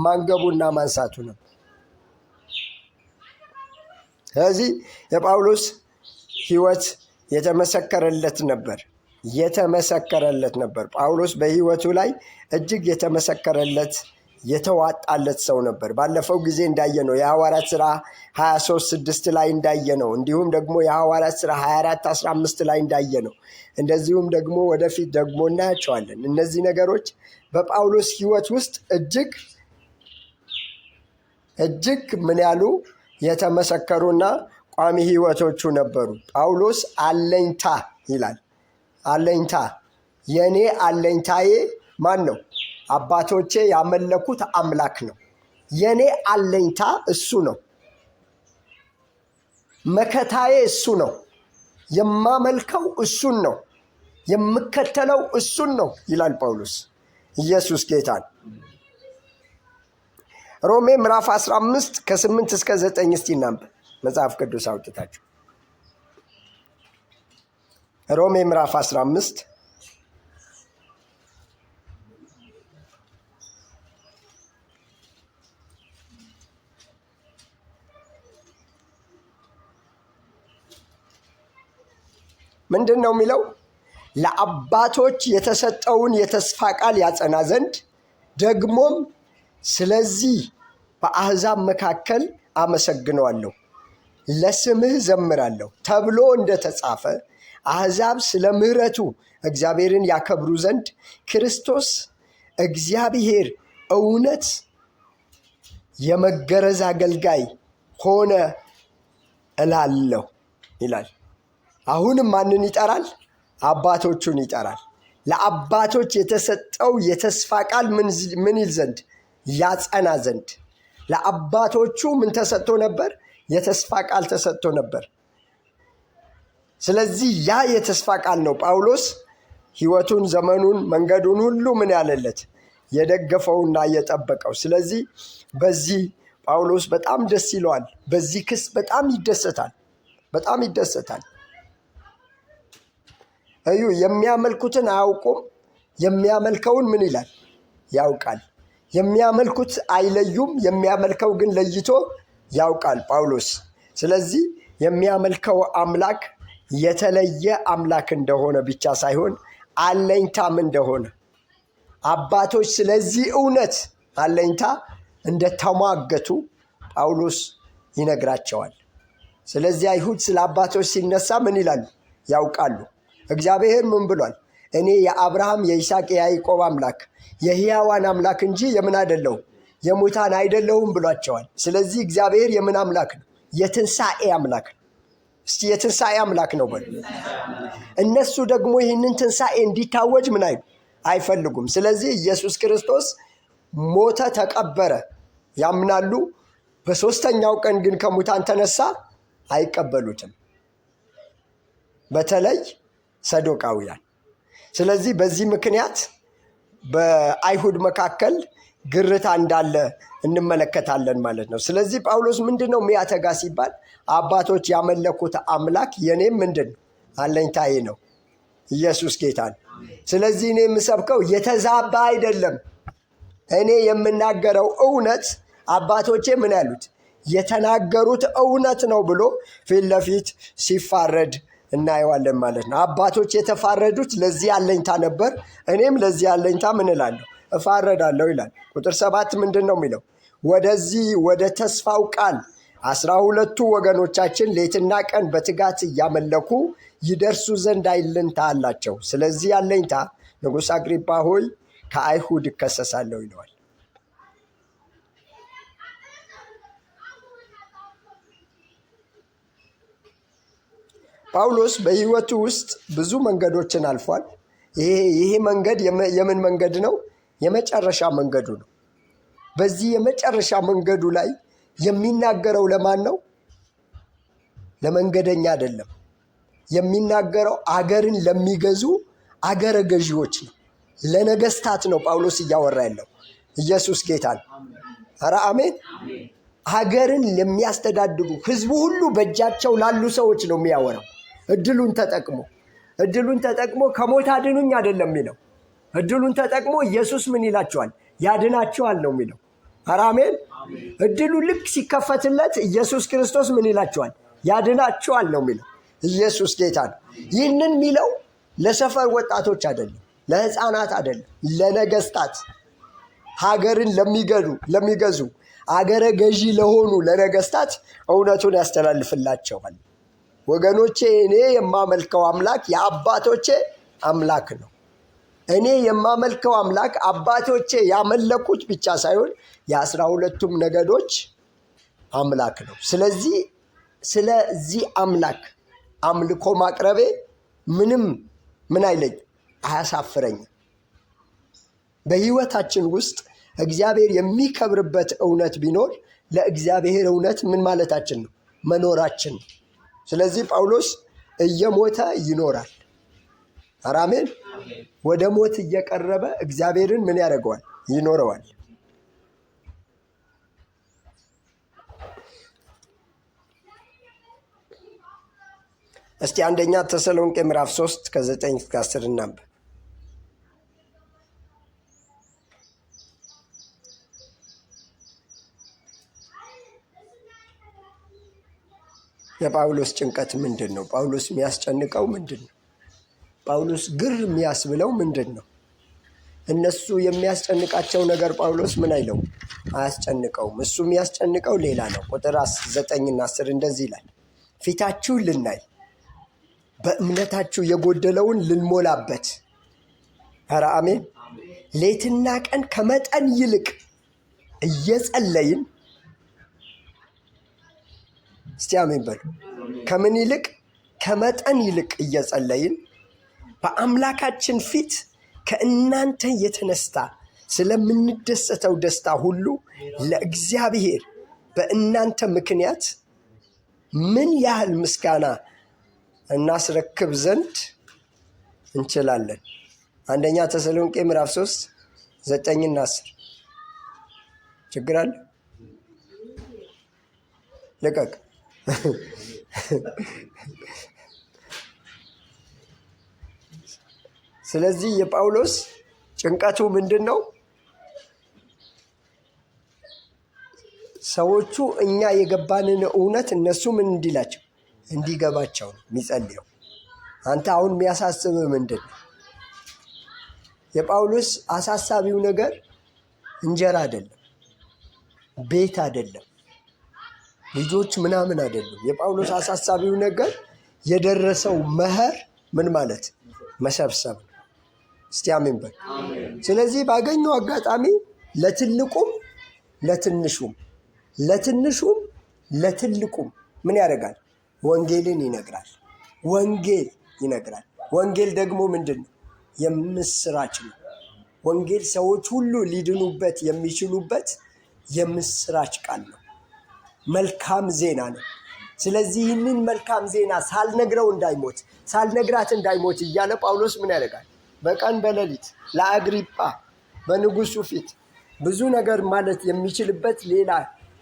ማንገቡና ማንሳቱ ነው። ስለዚህ የጳውሎስ ሕይወት የተመሰከረለት ነበር። ጳውሎስ በሕይወቱ ላይ እጅግ የተመሰከረለት የተዋጣለት ሰው ነበር። ባለፈው ጊዜ እንዳየነው የሐዋርያት ሥራ 23:6 ላይ እንዳየነው፣ እንዲሁም ደግሞ የሐዋርያት ሥራ 24:15 ላይ እንዳየነው፣ እንደዚሁም ደግሞ ወደፊት ደግሞ እናያቸዋለን። እነዚህ ነገሮች በጳውሎስ ሕይወት ውስጥ እጅግ ምን ያሉ የተመሰከሩና ቋሚ ሕይወቶቹ ነበሩ። ጳውሎስ አለኝታ ይላል። አለኝታ፣ የኔ አለኝታዬ ማን ነው? አባቶቼ ያመለኩት አምላክ ነው። የኔ አለኝታ እሱ ነው። መከታዬ እሱ ነው። የማመልከው እሱን ነው። የምከተለው እሱን ነው ይላል ጳውሎስ። ኢየሱስ ጌታ ነው። ሮሜ ምዕራፍ 15 ከ8 እስከ 9 እስቲ እናንብብ። መጽሐፍ ቅዱስ አውጥታችሁ ሮሜ ምዕራፍ 15 ምንድን ነው የሚለው? ለአባቶች የተሰጠውን የተስፋ ቃል ያጸና ዘንድ ደግሞም ስለዚህ በአሕዛብ መካከል አመሰግነዋለሁ፣ ለስምህ ዘምራለሁ ተብሎ እንደተጻፈ አሕዛብ ስለ ምሕረቱ እግዚአብሔርን ያከብሩ ዘንድ ክርስቶስ እግዚአብሔር እውነት የመገረዝ አገልጋይ ሆነ እላለሁ ይላል። አሁንም ማንን ይጠራል? አባቶቹን ይጠራል። ለአባቶች የተሰጠው የተስፋ ቃል ምን ይል ዘንድ? ያጸና ዘንድ። ለአባቶቹ ምን ተሰጥቶ ነበር? የተስፋ ቃል ተሰጥቶ ነበር። ስለዚህ ያ የተስፋ ቃል ነው ጳውሎስ ሕይወቱን፣ ዘመኑን፣ መንገዱን ሁሉ ምን ያለለት? የደገፈውና የጠበቀው። ስለዚህ በዚህ ጳውሎስ በጣም ደስ ይለዋል። በዚህ ክስ በጣም ይደሰታል። እዩ፣ የሚያመልኩትን አያውቁም፣ የሚያመልከውን ምን ይላል? ያውቃል። የሚያመልኩት አይለዩም፣ የሚያመልከው ግን ለይቶ ያውቃል ጳውሎስ። ስለዚህ የሚያመልከው አምላክ የተለየ አምላክ እንደሆነ ብቻ ሳይሆን አለኝታም እንደሆነ አባቶች ስለዚህ እውነት አለኝታ እንደተሟገቱ ጳውሎስ ይነግራቸዋል። ስለዚህ አይሁድ ስለ አባቶች ሲነሳ ምን ይላሉ? ያውቃሉ። እግዚአብሔር ምን ብሏል? እኔ የአብርሃም የይስሐቅ የያዕቆብ አምላክ የሕያዋን አምላክ እንጂ የምን አይደለሁም የሙታን አይደለሁም ብሏቸዋል። ስለዚህ እግዚአብሔር የምን አምላክ ነው? የትንሣኤ አምላክ ነው። እስቲ የትንሣኤ አምላክ ነው በሉ። እነሱ ደግሞ ይህንን ትንሣኤ እንዲታወጅ ምን አይፈልጉም። ስለዚህ ኢየሱስ ክርስቶስ ሞተ፣ ተቀበረ ያምናሉ። በሦስተኛው ቀን ግን ከሙታን ተነሳ አይቀበሉትም፣ በተለይ ሰዶቃውያን። ስለዚህ በዚህ ምክንያት በአይሁድ መካከል ግርታ እንዳለ እንመለከታለን ማለት ነው። ስለዚህ ጳውሎስ ምንድን ነው የሚያተጋ ሲባል አባቶች ያመለኩት አምላክ የኔም ምንድን ነው? አለኝታዬ ነው። ኢየሱስ ጌታ ነው። ስለዚህ እኔ የምሰብከው የተዛባ አይደለም። እኔ የምናገረው እውነት አባቶቼ ምን ያሉት የተናገሩት እውነት ነው ብሎ ፊት ለፊት ሲፋረድ እናየዋለን ማለት ነው። አባቶች የተፋረዱት ለዚህ አለኝታ ነበር። እኔም ለዚህ አለኝታ ምን እላለሁ? እፋረዳለሁ ይላል። ቁጥር 7 ምንድን ነው የሚለው? ወደዚህ ወደ ተስፋው ቃል 12 ወገኖቻችን ሌትና ቀን በትጋት እያመለኩ ይደርሱ ዘንድ አለኝታ አላቸው። ስለዚህ አለኝታ ንጉሥ አግሪጳ ሆይ ከአይሁድ እከሰሳለሁ ይለዋል። ጳውሎስ በሕይወቱ ውስጥ ብዙ መንገዶችን አልፏል። ይሄ መንገድ የምን መንገድ ነው? የመጨረሻ መንገዱ ነው። በዚህ የመጨረሻ መንገዱ ላይ የሚናገረው ለማን ነው? ለመንገደኛ አይደለም። የሚናገረው አገርን ለሚገዙ አገረ ገዢዎች ነው፣ ለነገስታት ነው ጳውሎስ እያወራ ያለው። ኢየሱስ ጌታ ነው። ኧረ አሜን። ሀገርን ለሚያስተዳድሩ ህዝቡ ሁሉ በእጃቸው ላሉ ሰዎች ነው የሚያወራው። እድሉን ተጠቅሞ ከሞት አድኑኝ አይደለም የሚለው። እድሉን ተጠቅሞ ኢየሱስ ምን ይላቸዋል? ያድናቸዋል ነው የሚለው። አሜን። እድሉ ልክ ሲከፈትለት ኢየሱስ ክርስቶስ ምን ይላቸዋል? ያድናቸዋል ነው የሚለው። ኢየሱስ ጌታ ነው። ይህንን የሚለው ለሰፈር ወጣቶች አይደለም፣ ለሕፃናት አይደለም፣ ለነገስታት፣ ሀገርን ለሚገዙ አገረ ገዢ ለሆኑ ለነገስታት እውነቱን ያስተላልፍላቸዋል። ወገኖቼ እኔ የማመልከው አምላክ የአባቶቼ አምላክ ነው። እኔ የማመልከው አምላክ አባቶቼ ያመለኩት ብቻ ሳይሆን የ12ቱም ነገዶች አምላክ ነው። ስለዚህ አምላክ አምልኮ ማቅረቤ ምንም ምን አይለኝ አያሳፍረኝም። በህይወታችን ውስጥ እግዚአብሔር የሚከብርበት እውነት ቢኖር ለእግዚአብሔር እውነት ምን ማለታችን ነው? መኖራችን ነው። ስለዚህ ጳውሎስ እየሞተ ይኖራል። አሜን። ወደ ሞት እየቀረበ እግዚአብሔርን ምን ያደርገዋል? ይኖረዋል። እስቲ አንደኛ ተሰሎንቄ ምዕራፍ 3 ከ9 እስከ 10 እናንብብ። የጳውሎስ ጭንቀት ምንድን ነው? ጳውሎስ የሚያስጨንቀው ምንድን ነው? ጳውሎስ ግር የሚያስብለው ምንድን ነው? እነሱ የሚያስጨንቃቸው ነገር ጳውሎስ ምን አይለው? አያስጨንቀውም። እሱ የሚያስጨንቀው ሌላ ነው። ቁጥር 9 እና 10 እንደዚህ ይላል፣ ፊታችሁን ልናይ በእምነታችሁ የጎደለውን ልንሞላበት፣ ኧረ አሜን፣ ሌትና ቀን ከመጠን ይልቅ እየጸለይን፣ እስቲ አሜን በሉ። ከምን ይልቅ? ከመጠን ይልቅ እየጸለይን በአምላካችን ፊት ከእናንተ የተነሳ ስለምንደሰተው ደስታ ሁሉ ለእግዚአብሔር በእናንተ ምክንያት ምን ያህል ምስጋና እናስረክብ ዘንድ እንችላለን። አንደኛ ተሰሎንቄ ምዕራፍ 3 9 እና 10 ችግር አለ? ልቀቅ። ስለዚህ የጳውሎስ ጭንቀቱ ምንድን ነው? ሰዎቹ እኛ የገባንን እውነት እነሱ ምን እንዲላቸው እንዲገባቸው ነው የሚጸልየው። አንተ አሁን የሚያሳስብህ ምንድን ነው? የጳውሎስ አሳሳቢው ነገር እንጀራ አይደለም፣ ቤት አይደለም፣ ልጆች ምናምን አይደለም። የጳውሎስ አሳሳቢው ነገር የደረሰው መኸር ምን ማለት መሰብሰብ። እስቲ አሜን በል። ስለዚህ ባገኘው አጋጣሚ ለትልቁም ለትልቁም ምን ያደርጋል? ወንጌልን ይነግራል። ወንጌል ደግሞ ምንድን ነው? የምስራች ነው። ወንጌል ሰዎች ሁሉ ሊድኑበት የሚችሉበት የምስራች ቃል ነው። መልካም ዜና ነው። ስለዚህ ይህንን መልካም ዜና ሳልነግራት እንዳይሞት እያለ ጳውሎስ ምን ያደርጋል? በቀን በሌሊት ለአግሪጳ በንጉሱ ፊት ብዙ ነገር ማለት የሚችልበት ሌላ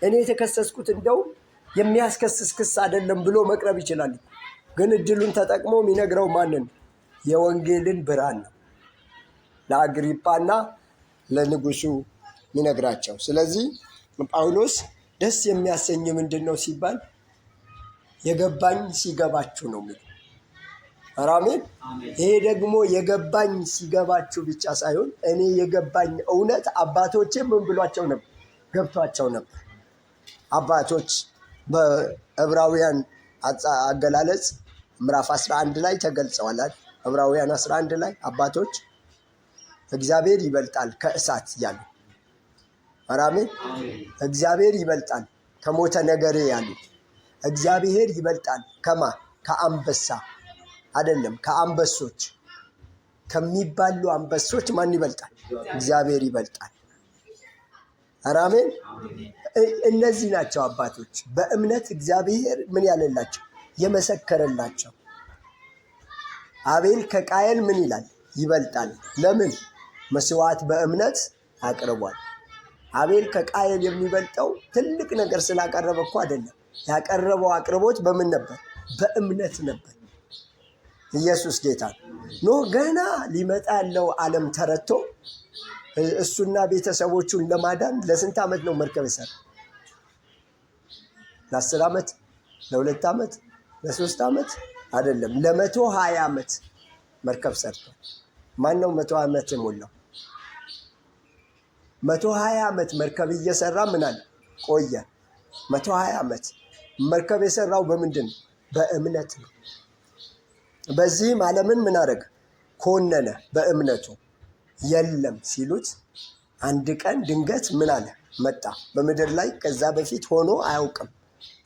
እኔ የተከሰስኩት እንደው የሚያስከስስ ክስ አይደለም ብሎ መቅረብ ይችላል። ግን እድሉን ተጠቅሞ የሚነግረው ማንን? የወንጌልን ብርሃን ነው ለአግሪጳና ለንጉሱ የሚነግራቸው። ስለዚህ ጳውሎስ ደስ የሚያሰኝ ምንድን ነው ሲባል የገባኝ ሲገባችሁ ነው የሚለው። አሜን። ይሄ ደግሞ የገባኝ ሲገባችሁ ብቻ ሳይሆን እኔ የገባኝ እውነት አባቶቼ ምን ብሏቸው ነበር? ገብቷቸው ነበር። አባቶች በዕብራውያን አገላለጽ ምዕራፍ 11 ላይ ተገልጸዋል። ዕብራውያን 11 ላይ አባቶች እግዚአብሔር ይበልጣል ከእሳት ያሉ፣ አሜን። እግዚአብሔር ይበልጣል ከሞተ ነገሬ ያሉ፣ እግዚአብሔር ይበልጣል ከአንበሳ አይደለም፣ ከአንበሶች ከሚባሉ አንበሶች ማን ይበልጣል? እግዚአብሔር ይበልጣል። አሜን። እነዚህ ናቸው አባቶች በእምነት እግዚአብሔር ምን ያለላቸው? የመሰከረላቸው። አቤል ከቃየል ምን ይላል? ይበልጣል። ለምን? መስዋዕት በእምነት አቅርቧል። አቤል ከቃየል የሚበልጠው ትልቅ ነገር ስላቀረበ እኮ አይደለም። ያቀረበው አቅርቦት በምን ነበር? በእምነት ነበር። ኢየሱስ ጌታ ነው። ገና ሊመጣ ያለው ዓለም ተረቶ እሱና ቤተሰቦቹን ለማዳን ለስንት ዓመት ነው መርከብ የሰራ? ለ10 ዓመት? ለ2 ዓመት? ለ3 ዓመት? አይደለም፣ ለ120 ዓመት መርከብ ሰርቷል። ማን ነው 100 ዓመት የሞላው? 120 ዓመት መርከብ እየሰራ ምን አለ ቆየ። 120 ዓመት መርከብ የሰራው በምንድን ነው? በእምነት ነው። በዚህም ዓለምን ምን አደረገ? ኮነነ በእምነቱ። የለም ሲሉት አንድ ቀን ድንገት ምን አለ መጣ በምድር ላይ። ከዛ በፊት ሆኖ አያውቅም።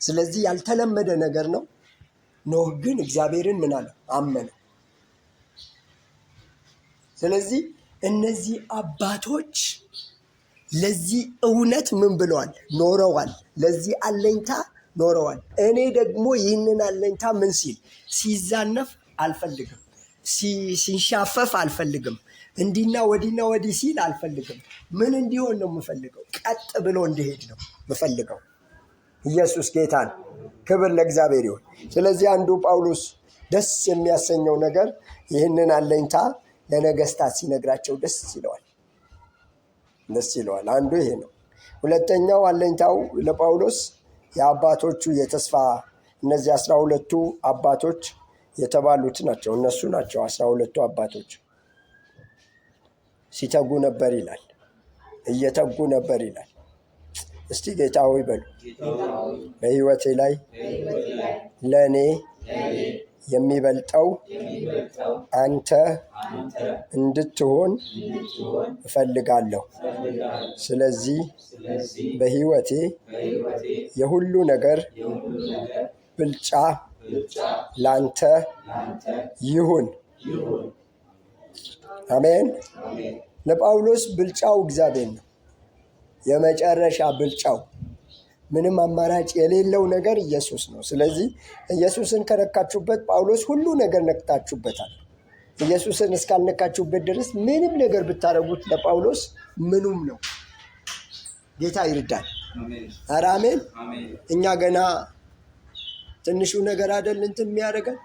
ስለዚህ ያልተለመደ ነገር ነው። ኖህ ግን እግዚአብሔርን ምን አለ? አመነ። ስለዚህ እነዚህ አባቶች ለዚህ እውነት ምን ብለዋል? ኖረዋል። ለዚህ አለኝታ ኖረዋል። እኔ ደግሞ ይህንን አለኝታ ምን ሲል ሲዛነፍ አልፈልግም፣ ሲንሻፈፍ አልፈልግም፣ እንዲና ወዲና ወዲህ ሲል አልፈልግም። ምን እንዲሆን ነው የምፈልገው? ቀጥ ብሎ እንዲሄድ ነው የምፈልገው። ኢየሱስ ጌታ ነው። ክብር ለእግዚአብሔር ይሁን። ስለዚህ አንዱ ጳውሎስ ደስ የሚያሰኘው ነገር ይህንን አለኝታ ለነገስታት ሲነግራቸው ደስ ይለዋል። አንዱ ይሄ ነው። ሁለተኛው አለኝታው ለጳውሎስ የአባቶቹ የተስፋ እነዚህ 12ቱ አባቶች የተባሉት ናቸው። እነሱ ናቸው 12ቱ አባቶች። ሲተጉ ነበር ይላል፣ እየተጉ ነበር ይላል። እስቲ ጌታ ሆይ በሉ። በሕይወቴ ላይ ለእኔ የሚበልጠው አንተ እንድትሆን እፈልጋለሁ። ስለዚህ በሕይወቴ የሁሉ ነገር ብልጫ ላንተ ይሁን። አሜን። ለጳውሎስ ብልጫው እግዚአብሔር ነው። የመጨረሻ ብልጫው ምንም አማራጭ የሌለው ነገር ኢየሱስ ነው። ስለዚህ ኢየሱስን ከነካችሁበት ጳውሎስ ሁሉ ነገር ነክታችሁበታል። ኢየሱስን እስካልነካችሁበት ድረስ ምንም ነገር ብታደርጉት ለጳውሎስ ምኑም ነው። ጌታ ይርዳል። ኧረ አሜን። እኛ ገና ትንሹ ነገር አይደል እንትን የሚያደርገን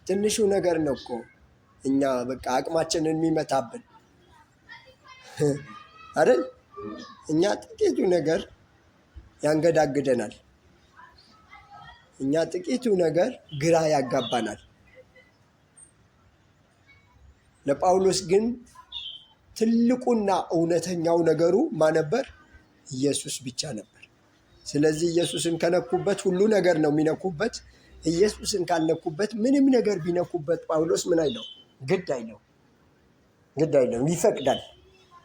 ትንሹ ነገር ነው እኮ እኛ በቃ አቅማችንን የሚመታብን አይደል? እኛ ጥቂቱ ነገር ያንገዳግደናል። እኛ ጥቂቱ ነገር ግራ ያጋባናል። ለጳውሎስ ግን ትልቁና እውነተኛው ነገሩ ማን ነበር? ኢየሱስ ብቻ ነበር። ስለዚህ ኢየሱስን ከነኩበት ሁሉ ነገር ነው የሚነኩበት። ኢየሱስን ካልነኩበት ምንም ነገር ቢነኩበት ጳውሎስ ምን አይለው? ግድ አይለው። ይፈቅዳል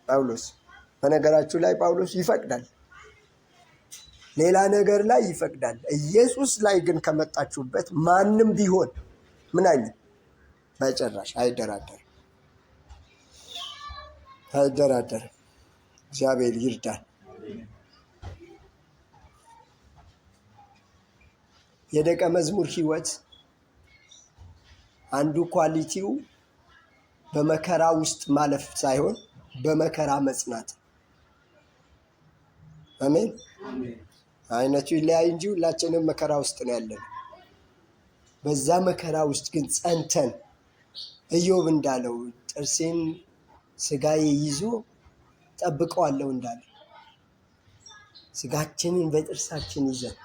ጳውሎስ። በነገራችሁ ላይ ጳውሎስ ይፈቅዳል፣ ሌላ ነገር ላይ ይፈቅዳል። ኢየሱስ ላይ ግን ከመጣችሁበት ማንም ቢሆን ምን አይልም? በጭራሽ አይደራደርም። እግዚአብሔር ይርዳል። የደቀ መዝሙር ሕይወት አንዱ ኳሊቲው በመከራ ውስጥ ማለፍ ሳይሆን በመከራ መጽናት። አሜን። አይነቱ ይለያይ እንጂ ሁላችንም መከራ ውስጥ ነው ያለነው። በዛ መከራ ውስጥ ግን ጸንተን ኢዮብ እንዳለው ጥርሴን ስጋዬ ይዞ ጠብቀዋለሁ እንዳለ ስጋችንን በጥርሳችን ይዘን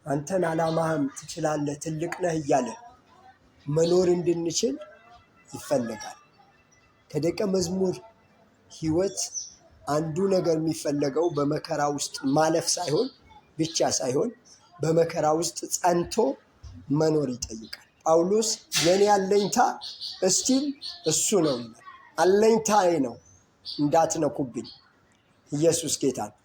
አንተን ዓላማህም ትችላለህ ትልቅ ነህ እያለ መኖር እንድንችል ይፈለጋል። ከደቀ መዝሙር ሕይወት አንዱ ነገር የሚፈለገው በመከራ ውስጥ ማለፍ ብቻ ሳይሆን በመከራ ውስጥ ጸንቶ መኖር ይጠይቃል። ጳውሎስ የኔ አለኝታ እስቲል እሱ ነው ይላል። አለኝታዬ ነው፣ እንዳትነኩብኝ። ኢየሱስ ጌታ ነው።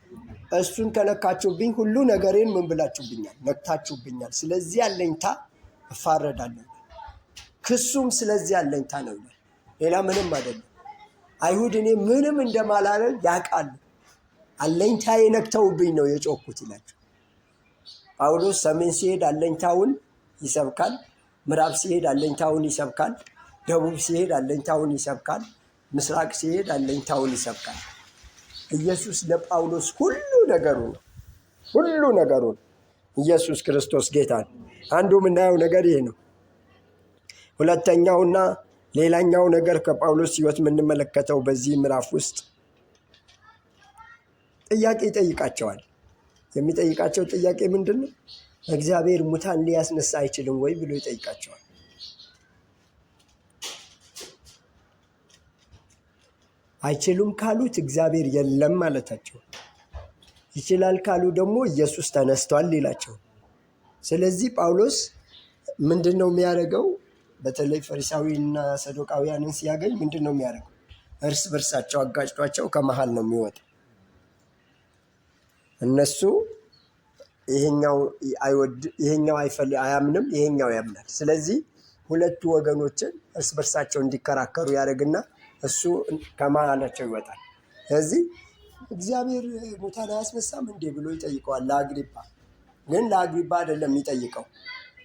እሱን ከነካችሁብኝ ሁሉ ነገሬን ምን ብላችሁብኛል? ነክታችሁብኛል። ስለዚህ አለኝታ እፋረዳለሁ። ክሱም ስለዚህ አለኝታ ነው ይላል። ሌላ ምንም አይደለም። አይሁድ እኔ ምንም እንደማላደርግ ያውቃሉ። አለኝታዬ ነክተውብኝ ነው የጮኩት ይላቸው። ጳውሎስ ሰሜን ሲሄድ አለኝታውን ይሰብካል፣ ምዕራብ ሲሄድ አለኝታውን ይሰብካል፣ ደቡብ ሲሄድ አለኝታውን ይሰብካል፣ ምስራቅ ሲሄድ አለኝታውን ይሰብካል። ኢየሱስ ለጳውሎስ ሁሉ ነገሩ ነው። ኢየሱስ ክርስቶስ ጌታ ነው። አንዱ የምናየው ነገር ይሄ ነው። ሁለተኛውና ሌላኛው ነገር ከጳውሎስ ሕይወት የምንመለከተው በዚህ ምዕራፍ ውስጥ ጥያቄ ይጠይቃቸዋል። የሚጠይቃቸው ጥያቄ ምንድን ነው? እግዚአብሔር ሙታን ሊያስነሳ አይችልም ወይ ብሎ ይጠይቃቸዋል። አይችሉም ካሉት እግዚአብሔር የለም ማለታቸው፣ ይችላል ካሉ ደግሞ ኢየሱስ ተነስቷል ይላቸው። ስለዚህ ጳውሎስ ምንድን ነው የሚያደርገው? በተለይ ፈሪሳዊና ሰዶቃውያንን ሲያገኝ ምንድን ነው የሚያደርገው? እርስ በርሳቸው አጋጭቷቸው ከመሃል ነው የሚወጣው። እነሱ ይሄኛው አያምንም፣ ይሄኛው ያምናል። ስለዚህ ሁለቱ ወገኖችን እርስ በርሳቸው እንዲከራከሩ ያደርግና እሱ ከመሃላቸው ይወጣል። ስለዚህ እግዚአብሔር ሙታን አያስነሳም እንዴ ብሎ ይጠይቀዋል ለአግሪጳ። ግን ለአግሪጳ አይደለም የሚጠይቀው፣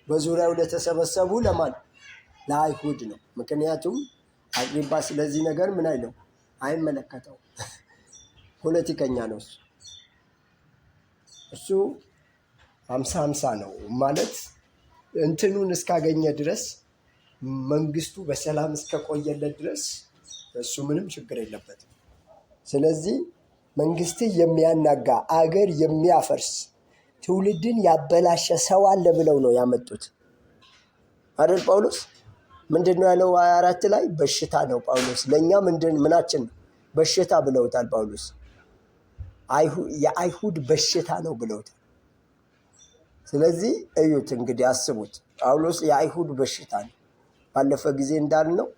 በዙሪያው ለተሰበሰቡ ለማን? ለአይሁድ ነው። ምክንያቱም አግሪጳ ስለዚህ ነገር ምን አይለው? አይመለከተው። ፖለቲከኛ ነው እሱ 50-50 ነው ማለት እንትኑን እስካገኘ ድረስ፣ መንግስቱ በሰላም እስከቆየለት ድረስ እሱ ምንም ችግር የለበትም። ስለዚህ መንግስትን የሚያናጋ አገር የሚያፈርስ ትውልድን ያበላሸ ሰው አለ ብለው ነው ያመጡት አይደል? ጳውሎስ ምንድን ነው ያለው? 24 ላይ በሽታ ነው ጳውሎስ። ለእኛ ምናችን ነው? በሽታ ብለውታል ጳውሎስ። የአይሁድ በሽታ ነው ብለውታል። ስለዚህ እዩት እንግዲህ አስቡት፣ ጳውሎስ የአይሁድ በሽታ ነው። ባለፈ ጊዜ እንዳልነው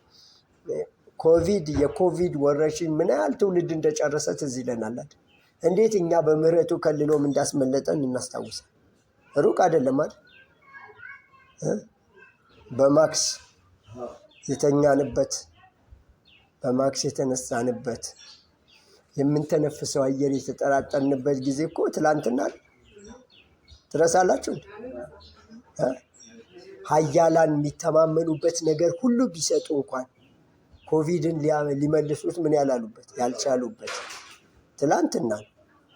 የኮቪድ ወረርሽኝ ምን ያህል ትውልድ እንደጨረሰ ትዝ ይለናል። እንዴት እኛ በምህረቱ ከልሎም እንዳስመለጠን እናስታውሳል። ሩቅ አይደለም አይደል? በማክስ የተኛንበት፣ በማክስ የተነሳንበት፣ የምንተነፍሰው አየር የተጠራጠርንበት ጊዜ እኮ ትላንትና ትረሳላችሁ? ሀያላን የሚተማመኑበት ነገር ሁሉ ቢሰጡ እንኳን ኮቪድን ሊመልሱት ምን ያላሉበት ያልቻሉበት ትላንትና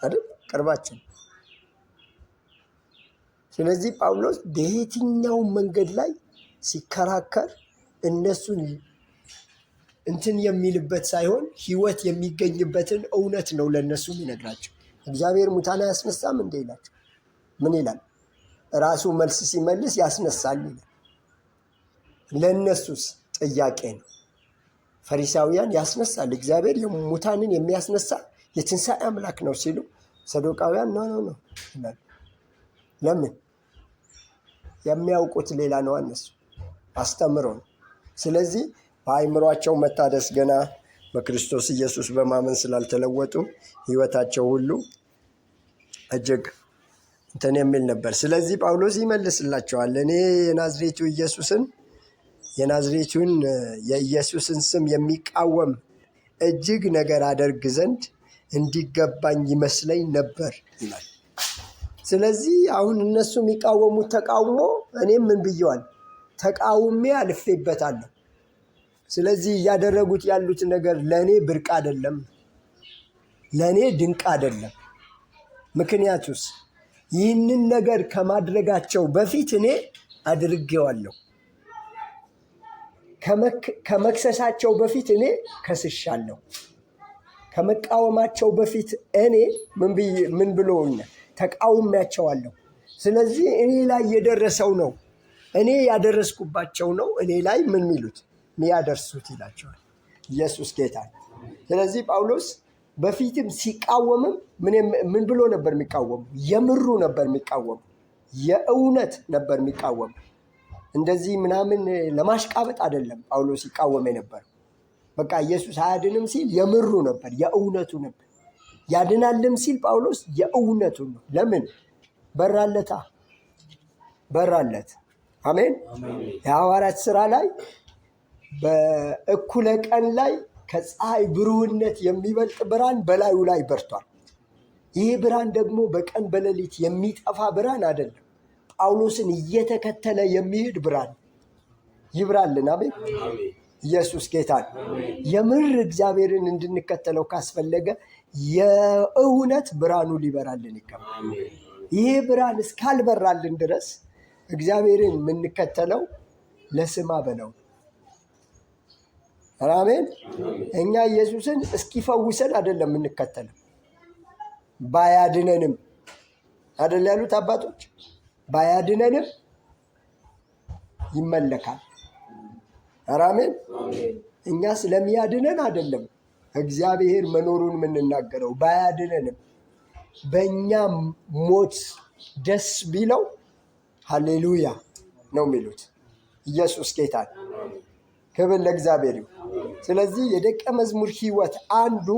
አይደል? ቅርባችን። ስለዚህ ጳውሎስ በየትኛው መንገድ ላይ ሲከራከር እነሱን እንትን የሚልበት ሳይሆን ሕይወት የሚገኝበትን እውነት ነው ለእነሱ የሚነግራቸው። እግዚአብሔር ሙታን አያስነሳም እንደ ይላቸው። ምን ይላል? ራሱ መልስ ሲመልስ ያስነሳል ይላል። ለእነሱስ ጥያቄ ነው። ፈሪሳውያን ያስነሳል፣ እግዚአብሔር ሙታንን የሚያስነሳ የትንሣኤ አምላክ ነው ሲሉ፣ ሰዶቃውያን ነው ይላሉ። ለምን? የሚያውቁት ሌላ ነው፣ እነሱ አስተምሮ ነው። ስለዚህ በአእምሯቸው መታደስ ገና በክርስቶስ ኢየሱስ በማመን ስላልተለወጡ ሕይወታቸው ሁሉ እጅግ እንትን የሚል ነበር። ስለዚህ ጳውሎስ ይመልስላቸዋል። እኔ የናዝሬቱን የኢየሱስን ስም የሚቃወም እጅግ ነገር አደርግ ዘንድ እንዲገባኝ ይመስለኝ ነበር ይላል። ስለዚህ አሁን እነሱ የሚቃወሙት ተቃውሞ እኔም ምን ብየዋል? ተቃውሜ አልፌበታለሁ። ስለዚህ እያደረጉት ያሉት ነገር ለእኔ ብርቅ አይደለም፣ ለእኔ ድንቅ አይደለም። ምክንያቱስ ይህንን ነገር ከማድረጋቸው በፊት እኔ አድርጌዋለሁ። ከመክሰሳቸው በፊት እኔ ከስሻለሁ። ከመቃወማቸው በፊት እኔ ምን ብሎኛል? ተቃውሚያቸዋለሁ። ስለዚህ እኔ ላይ የደረሰው ነው፣ እኔ ያደረስኩባቸው ነው እኔ ላይ ምን ሚሉት ሚያደርሱት ይላቸዋል። ኢየሱስ ጌታ። ስለዚህ ጳውሎስ በፊትም ሲቃወምም ምን ብሎ ነበር የሚቃወሙ? የምሩ ነበር የሚቃወሙ፣ የእውነት ነበር የሚቃወሙ። እንደዚህ ምናምን ለማሽቃበጥ አይደለም ጳውሎስ ይቃወም የነበር። በቃ ኢየሱስ አያድንም ሲል የምሩ ነበር፣ የእውነቱ ነበር። ያድናልም ሲል ጳውሎስ የእውነቱ ነው። ለምን? በራለት። አሜን። የሐዋርያት ሥራ ላይ በእኩለ ቀን ላይ ከፀሐይ ብሩህነት የሚበልጥ ብርሃን በላዩ ላይ በርቷል። ይህ ብርሃን ደግሞ በቀን በሌሊት የሚጠፋ ብርሃን አይደለም፣ ጳውሎስን እየተከተለ የሚሄድ ብርሃን ይብራልን። አሜን። ኢየሱስ ጌታ ነው። የምር እግዚአብሔርን እንድንከተለው ካስፈለገ የእውነት ብርሃኑ ሊበራልን ይገባል። ይሄ ብርሃን እስካልበራልን ድረስ እግዚአብሔርን የምንከተለው ለስማ በለው አሜን። እኛ ኢየሱስን እስኪፈውሰን አይደለም የምንከተለው፣ ባያድነንም አይደል ያሉት አባቶች። ባያድነንም ይመለካል። አሜን። እኛ ስለሚያድነን አይደለም እግዚአብሔር መኖሩን የምንናገረው። ባያድነንም በእኛ ሞት ደስ ቢለው ሃሌሉያ ነው የሚሉት። ኢየሱስ ጌታ፣ ክብር ለእግዚአብሔር ይሁን። ስለዚህ የደቀ መዝሙር ሕይወት አንዱ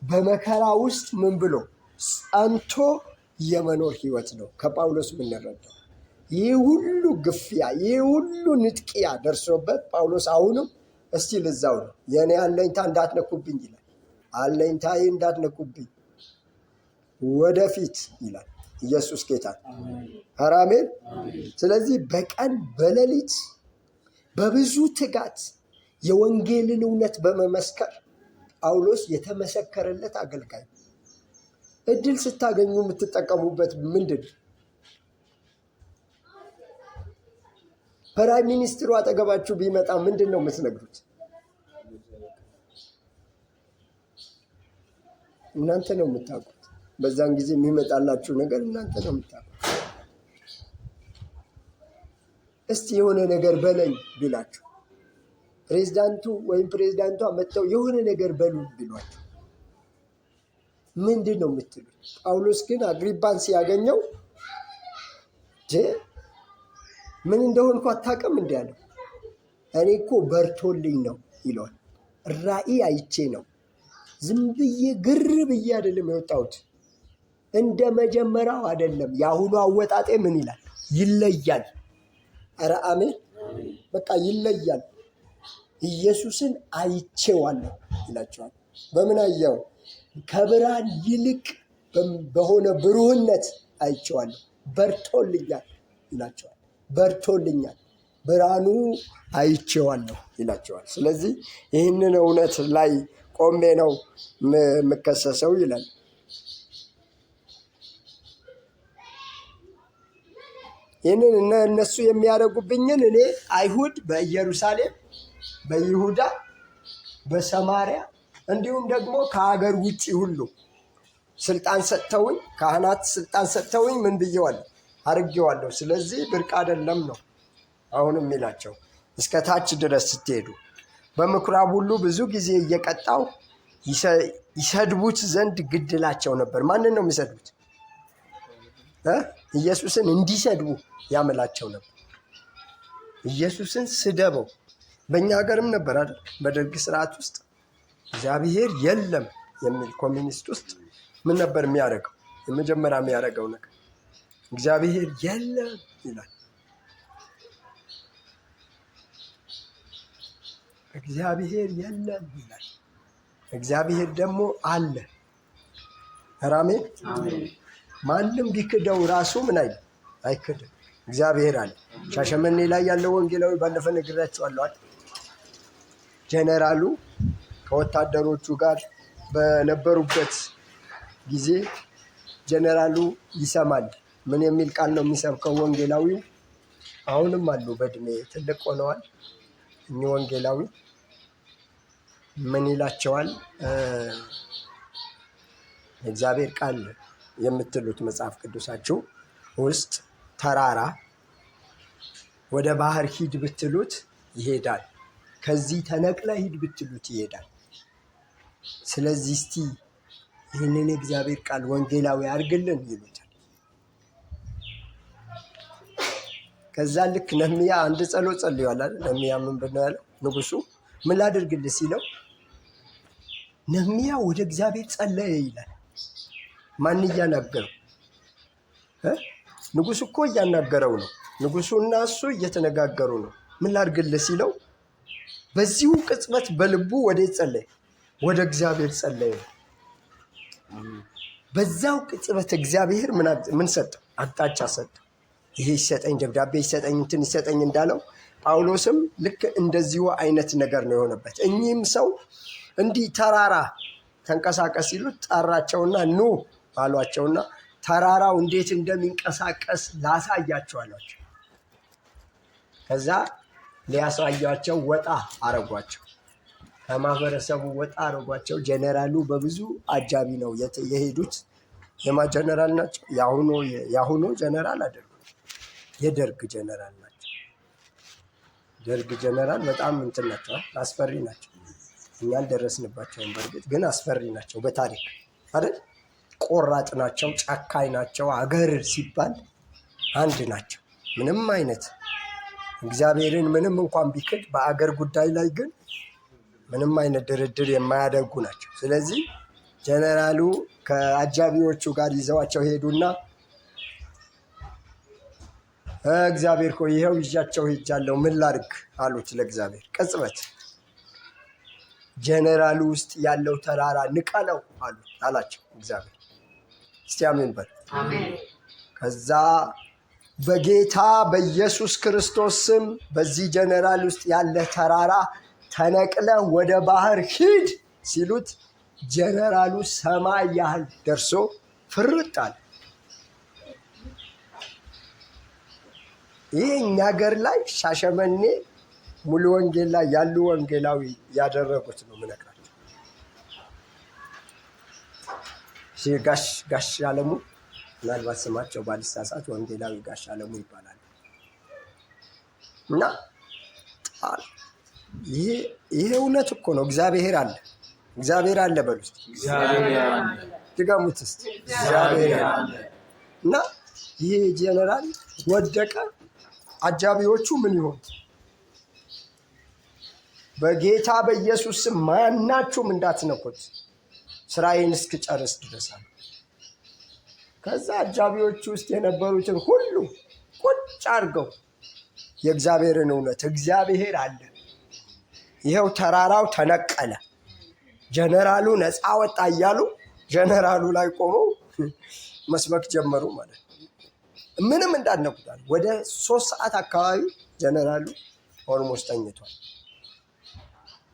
በመከራ ውስጥ ምን ብሎ ጸንቶ የመኖር ሕይወት ነው። ከጳውሎስ የምንረዳው ይህ ሁሉ ግፊያ፣ ይህ ሁሉ ንጥቂያ ደርሶበት ጳውሎስ አሁንም እስቲ ልዛው ነው የእኔ አለኝታ እንዳትነኩብኝ ይላል። አለኝታዬ እንዳትነኩብኝ ወደፊት ይላል። ኢየሱስ ጌታ፣ አሜን። ስለዚህ በቀን በሌሊት በብዙ ትጋት የወንጌልን እውነት በመመስከር ጳውሎስ የተመሰከረለት አገልጋይ። እድል ስታገኙ የምትጠቀሙበት ምንድን? ፕራይም ሚኒስትሩ አጠገባችሁ ቢመጣ ምንድን ነው የምትነግሩት? እናንተ ነው የምታውቁት። በዛን ጊዜ የሚመጣላችሁ ነገር እናንተ ነው የምታውቁት። እስቲ የሆነ ነገር በለኝ ቢላችሁ፣ ፕሬዝዳንቱ ወይም ፕሬዝዳንቷ መጥተው የሆነ ነገር በሉ ቢሏችሁ ምንድን ነው የምትሉት? ጳውሎስ ግን አግሪጳን ሲያገኘው ምን እንደሆንኩ አታውቅም እንዲ ያለው፣ እኔ እኮ በርቶልኝ ነው ይለዋል። ራእይ አይቼ ነው፣ ዝም ብዬ ግር ብዬ አይደለም የወጣሁት፣ እንደ መጀመሪያው አይደለም። የአሁኑ አወጣጤ ምን ይላል? ይለያል። ኧረ አሜን። በቃ ይለያል። ኢየሱስን አይቼዋለሁ ይላቸዋል። በምን አየው? ከብርሃን ይልቅ በሆነ ብሩህነት አይቼዋለሁ። በርቶልኛል ይላቸዋል። በርቶልኛል፣ ብርሃኑ አይቼዋለሁ ይላቸዋል። ስለዚህ ይህንን እውነት ላይ ቆሜ ነው የምከሰሰው ይላል። ይህንን እነሱ የሚያደርጉብኝን እኔ አይሁድ በኢየሩሳሌም፣ በይሁዳ፣ በሰማሪያ እንዲሁም ደግሞ ከሀገር ውጭ ሁሉ ስልጣን ሰጥተውኝ፣ ካህናት ስልጣን ሰጥተውኝ ምን ብየዋለሁ? አርጌዋለሁ። ስለዚህ ብርቅ አይደለም ነው አሁን የሚላቸው። እስከ ታች ድረስ ስትሄዱ በምኩራብ ሁሉ ብዙ ጊዜ እየቀጣው ይሰድቡት ዘንድ ግድላቸው ነበር። ማንን ነው የሚሰድቡት? ኢየሱስን እንዲሰድቡ ያመላቸው ነበር። ኢየሱስን ስደበው። በእኛ ሀገርም ነበር አይደል? በደርግ ስርዓት ውስጥ እግዚአብሔር የለም የሚል ኮሚኒስት ውስጥ ምን ነበር የሚያደርገው? የመጀመሪያ የሚያደርገው ነገር እግዚአብሔር የለም ይላል። እግዚአብሔር የለም ይላል። እግዚአብሔር ደግሞ አለ። አሜን። ማንም ቢክደው ራሱ ምን አይክድም። እግዚአብሔር አለ። ሻሸመኔ ላይ ያለው ወንጌላዊ ባለፈ ነግራቸዋለሁ አይደል? ጀነራሉ ከወታደሮቹ ጋር በነበሩበት ጊዜ ጀነራሉ ይሰማል። ምን የሚል ቃል ነው የሚሰብከው ወንጌላዊው? አሁንም አሉ፣ በእድሜ ትልቅ ሆነዋል። እኚህ ወንጌላዊ ምን ይላቸዋል? እግዚአብሔር ቃል የምትሉት መጽሐፍ ቅዱሳችሁ ውስጥ ተራራ ወደ ባህር ሂድ ብትሉት ይሄዳል፣ ከዚህ ተነቅለ ሂድ ብትሉት ይሄዳል። ስለዚህ እስቲ ይህንን የእግዚአብሔር ቃል ወንጌላዊ አድርግልን ይሉታል። ከዛ ልክ ነህምያ አንድ ጸሎት ጸልዮአል አይደል? ነህምያ ምን ብለው ያለው? ንጉሱ ምን ላድርግልህ ሲለው ነህምያ ወደ እግዚአብሔር ጸለየ ይላል። ማን እያናገረው? ንጉሱ እኮ እያናገረው ነው። ንጉሱና እሱ እየተነጋገሩ ነው። ምን ላድርግልህ ሲለው በዚሁ ቅጽበት በልቡ ወዴት ጸለየ? ወደ እግዚአብሔር ጸለየ። በዛው ቅጽበት እግዚአብሔር ምን ሰጠው? አቅጣጫ ሰጠው። ይሄ ይሰጠኝ፣ ደብዳቤ ይሰጠኝ፣ እንትን ይሰጠኝ እንዳለው ጳውሎስም ልክ እንደዚሁ አይነት ነገር ነው የሆነበት። እኚህም ሰው እንዲህ ተራራ ተንቀሳቀስ ሲሉት ጠራቸውና ኑ አሏቸውና ተራራው እንዴት እንደሚንቀሳቀስ ላሳያቸው አሏቸው። ከዛ ሊያሳያቸው ወጣ አረጓቸው። ከማህበረሰቡ ወጣ አድርጓቸው። ጀነራሉ በብዙ አጃቢ ነው የሄዱት። የማ ጀነራል ናቸው? የአሁኑ ጀነራል አይደሉም፣ የደርግ ጀነራል ናቸው። ደርግ ጀነራል በጣም እንትን ናቸው፣ አስፈሪ ናቸው። እኛ አልደረስንባቸውም፣ በእርግጥ ግን አስፈሪ ናቸው በታሪክ አይደል? ቆራጥ ናቸው፣ ጨካኝ ናቸው። አገር ሲባል አንድ ናቸው። ምንም አይነት እግዚአብሔርን ምንም እንኳን ቢክድ በአገር ጉዳይ ላይ ግን ምንም አይነት ድርድር የማያደርጉ ናቸው። ስለዚህ ጀነራሉ ከአጃቢዎቹ ጋር ይዘዋቸው ሄዱና እግዚአብሔር እኮ ይኸው ይዣቸው ሄጃለሁ፣ ምን ላድርግ አሉት ለእግዚአብሔር። ቅጽበት ጀነራሉ ውስጥ ያለው ተራራ ንቀለው አላቸው እግዚአብሔር። እስቲ አሜን በል። ከዛ በጌታ በኢየሱስ ክርስቶስ ስም በዚህ ጀነራል ውስጥ ያለ ተራራ ተነቅለ ወደ ባህር ሂድ ሲሉት ጀነራሉ ሰማይ ያህል ደርሶ ፍርጥ አለ። ይህ እኛ ሀገር ላይ ሻሸመኔ ሙሉ ወንጌል ላይ ያሉ ወንጌላዊ ያደረጉት ነው ምነግራቸው። ጋሽ አለሙ ምናልባት ስማቸው ባልሳሳት ወንጌላዊ ጋሽ አለሙ ይባላል። እና ይሄ እውነት እኮ ነው። እግዚአብሔር አለ፣ እግዚአብሔር አለ በሉ እስቲ፣ ድገሙት እስቲ፣ እግዚአብሔር አለ። እና ይሄ ጀነራል ወደቀ። አጃቢዎቹ ምን ይሆን? በጌታ በኢየሱስ ስም ማናችሁም እንዳትነኩት ስራዬን እስክጨርስ ድረስ አለ። ከዛ አጃቢዎቹ ውስጥ የነበሩትን ሁሉ ቁጭ አድርገው የእግዚአብሔርን እውነት እግዚአብሔር አለ፣ ይኸው ተራራው ተነቀለ፣ ጀነራሉ ነፃ ወጣ እያሉ ጀነራሉ ላይ ቆመው መስበክ ጀመሩ ማለት ነው። ምንም እንዳትነኩታል። ወደ 3 ሰዓት አካባቢ ጀነራሉ ኦልሞስት ተኝቷል።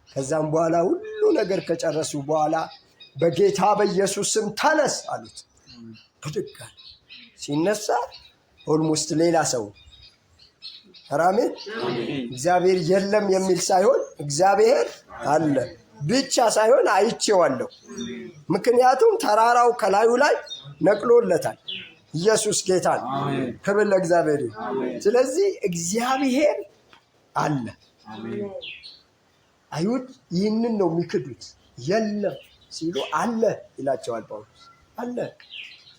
ከዛም በኋላ ሁሉ ነገር ከጨረሱ በኋላ በጌታ በኢየሱስ ስም ተነስ አሉት። ብድግ አለ። ሲነሳ ኦልሞስት ሌላ ሰው አሜን። እግዚአብሔር የለም የሚል ሳይሆን እግዚአብሔር አለ ብቻ ሳይሆን አይቼዋለሁ። ምክንያቱም ተራራው ከላዩ ላይ ነቅሎለታል። ኢየሱስ ጌታ ነው። ክብር ለእግዚአብሔር ይሁን። ስለዚህ እግዚአብሔር አለ። አይሁድ ይህንን ነው የሚክዱት። የለም ሲሉ አለ ይላቸዋል ጳውሎስ። አለ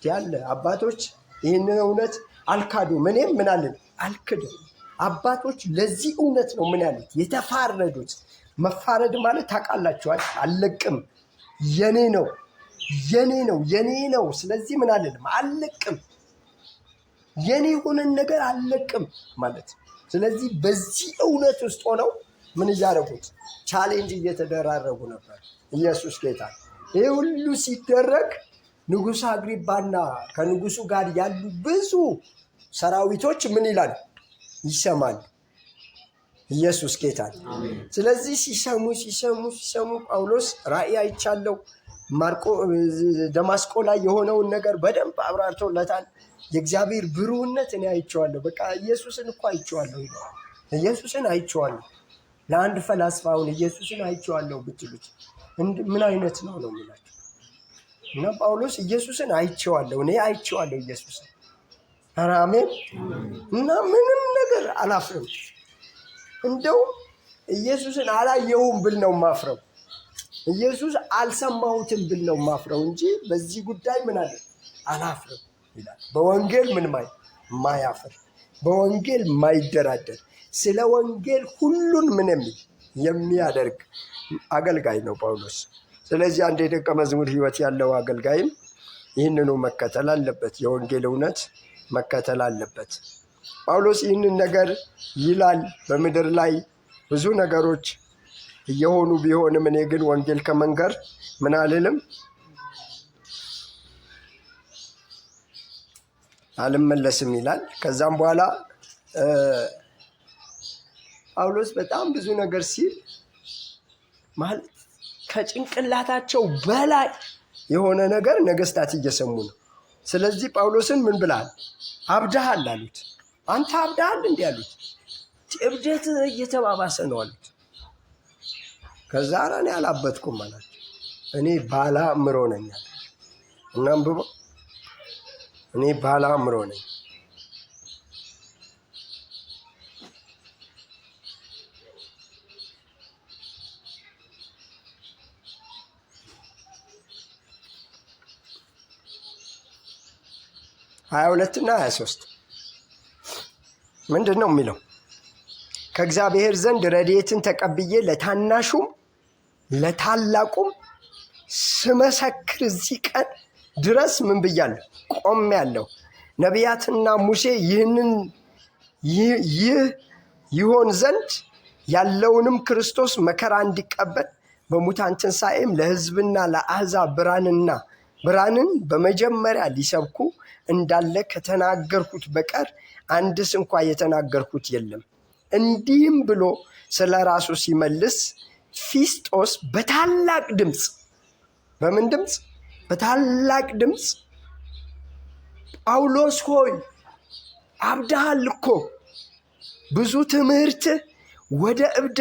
ያለ አባቶች ይህንን እውነት አልካዱም። እኔም ምን አለን አልክድም። አባቶች ለዚህ እውነት ነው ምን ያሉት የተፋረዱት። መፋረድ ማለት ታውቃላችኋል፣ አልለቅም፣ የኔ ነው የኔ ነው የኔ ነው። ስለዚህ ምን አለን አልለቅም፣ የኔ የሆነን ነገር አልለቅም ማለት። ስለዚህ በዚህ እውነት ውስጥ ሆነው ምን እያደረጉት ቻሌንጅ እየተደራረጉ ነበር። ኢየሱስ ጌታ። ይህ ሁሉ ሲደረግ ንጉሥ አግሪጳና ከንጉሱ ጋር ያሉ ብዙ ሰራዊቶች ምን ይላል ይሰማል። ኢየሱስ ጌታ። ስለዚህ ሲሰሙ ጳውሎስ ራእይ አይቻለው፣ ደማስቆ ላይ የሆነውን ነገር በደንብ አብራርቶለታል። የእግዚአብሔር ብሩህነት እኔ አይቼዋለሁ፣ በቃ ኢየሱስን እኮ አይቼዋለሁ ይላል። ኢየሱስን አይቼዋለሁ። ለአንድ ፈላስፋውን ኢየሱስን አይቼዋለሁ ብትሉት ምን አይነት ነው የሚላቸው? እና ጳውሎስ ኢየሱስን አይቼዋለሁ፣ እኔ አይቼዋለሁ ኢየሱስን። አሜን። እና ምንም ነገር አላፍርም። እንደውም ኢየሱስን አላየሁም ብል ነው ማፍረው፣ ኢየሱስ አልሰማሁትም ብል ነው ማፍረው እንጂ በዚህ ጉዳይ ምን አለ አላፍርም ይላል። በወንጌል ምን ማያፍር፣ በወንጌል ማይደራደር፣ ስለ ወንጌል ሁሉን ምን የሚያደርግ አገልጋይ ነው ጳውሎስ። ስለዚህ አንድ የደቀ መዝሙር ሕይወት ያለው አገልጋይም ይህንኑ መከተል አለበት፣ የወንጌል እውነት መከተል አለበት። ጳውሎስ ይህንን ነገር ይላል። በምድር ላይ ብዙ ነገሮች እየሆኑ ቢሆንም እኔ ግን ወንጌል ከመንገር ምን አልልም አልመለስም ይላል። ከዛም በኋላ ጳውሎስ በጣም ብዙ ነገር ሲል ማለት ከጭንቅላታቸው በላይ የሆነ ነገር ነገስታት እየሰሙ ነው። ስለዚህ ጳውሎስን ምን ብለሃል? አብደሃል አሉት። አንተ አብደሃል እንዲህ አሉት። እብደት እየተባባሰ ነው አሉት። ከዛ ኧረ እኔ አላበድኩም አላቸው። እኔ ባለ አእምሮ ነኝ አለ። እናንብቦ እኔ ባለ አእምሮ ነኝ። ሀያ 22 እና 23 ምንድን ነው የሚለው? ከእግዚአብሔር ዘንድ ረድኤትን ተቀብዬ ለታናሹም ለታላቁም ስመሰክር እዚህ ቀን ድረስ ምን ብያለሁ? ቆሜያለሁ። ነቢያትና ሙሴ ይህ ይሆን ዘንድ ያለውንም ክርስቶስ መከራ እንዲቀበል በሙታን ትንሣኤም ለሕዝብና ለአሕዛብ ብርሃንን በመጀመሪያ ሊሰብኩ እንዳለ ከተናገርኩት በቀር አንድስ እንኳ የተናገርኩት የለም። እንዲህም ብሎ ስለ ራሱ ሲመልስ ፊስጦስ በታላቅ ድምፅ፣ በምን ድምፅ? በታላቅ ድምፅ ጳውሎስ ሆይ አብደሃል እኮ፣ ብዙ ትምህርት ወደ እብደ